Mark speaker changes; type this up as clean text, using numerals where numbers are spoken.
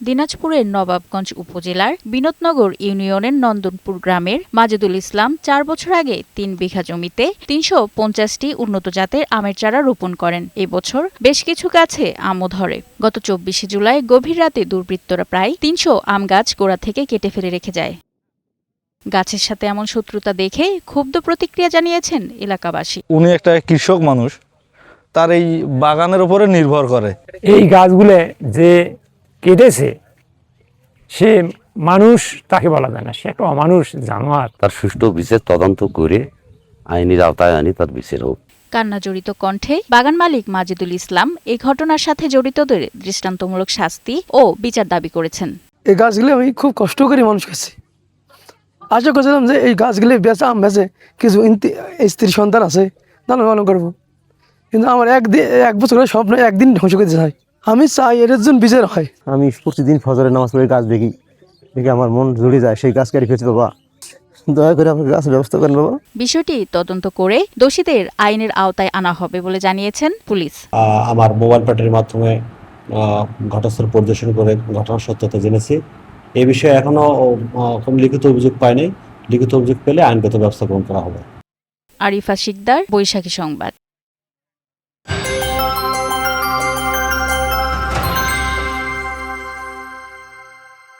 Speaker 1: দিনাজপুরের নবাবগঞ্জ উপজেলার বিনোদনগর ইউনিয়নের নন্দনপুর গ্রামের মাজেদুল ইসলাম ৪ বছর আগে ৩ বিঘা জমিতে ৩৫০টি উন্নত জাতের আমের চারা রোপণ করেন। এবছর বেশ কিছু গাছে আমও ধরে। গত ২৪শে জুলাই গভীর রাতে দুর্বৃত্তরা প্রায় ৩০০ আম গাছ গোড়া থেকে কেটে ফেলে রেখে যায়। গাছের সাথে এমন শত্রুতা দেখে ক্ষুব্ধ প্রতিক্রিয়া জানিয়েছেন এলাকাবাসী।
Speaker 2: উনি একটা কৃষক মানুষ, তার এই বাগানের উপরে নির্ভর করে।
Speaker 3: এই গাছগুলো যে কেটেছে সে মানুষ তাকে বলা যায় না, সে একটা অমানুষ জানোয়ার।
Speaker 4: তার সুষ্ঠু বিচার তদন্ত করে আইনের আওতায় আনি তার বিচার হোক।
Speaker 1: কান্নাজড়িত কণ্ঠে বাগান মালিক মাজেদুল ইসলাম এই ঘটনার সাথে জড়িতদের দৃষ্টান্তমূলক শাস্তি ও বিচার দাবি করেছেন।
Speaker 5: এই গাছগুলো আমি খুব কষ্ট করে মানুষ কাছে আশা করছিলাম যে এই গাছগুলো বেচে আম বেচে কিছু স্ত্রী সন্তান আছে লালন পালন করবো, কিন্তু আমার এক বছরের স্বপ্ন একদিন ধ্বংস করতে চাই। আমি চাই এর জন্য বিচার হয়।
Speaker 6: আমি প্রতিদিন ফজরের নামাজ পড়ে গাছ দেখি, আমার মন জুড়ে যায়, সেই গাছ কেটে ফেলছে। বাবা, দয়া করে আমার গাছের ব্যবস্থা করেন বাবা।
Speaker 1: বিষয়টি তদন্ত করে দোষীদের আইনের আওতায় আনা হবে বলে জানিয়েছেন পুলিশ।
Speaker 7: আমার মোবাইল প্যাটের মাধ্যমে ঘটনাস্থল পরিদর্শন করে ঘটনার সত্যতা জেনেছি। এই বিষয়ে এখনো কোনো লিখিত অভিযোগ পাইনি। লিখিত অভিযোগ পেলে আইনগত ব্যবস্থা গ্রহণ করা হবে।
Speaker 1: আরিফা শিকদার, বৈশাখী সংবাদ।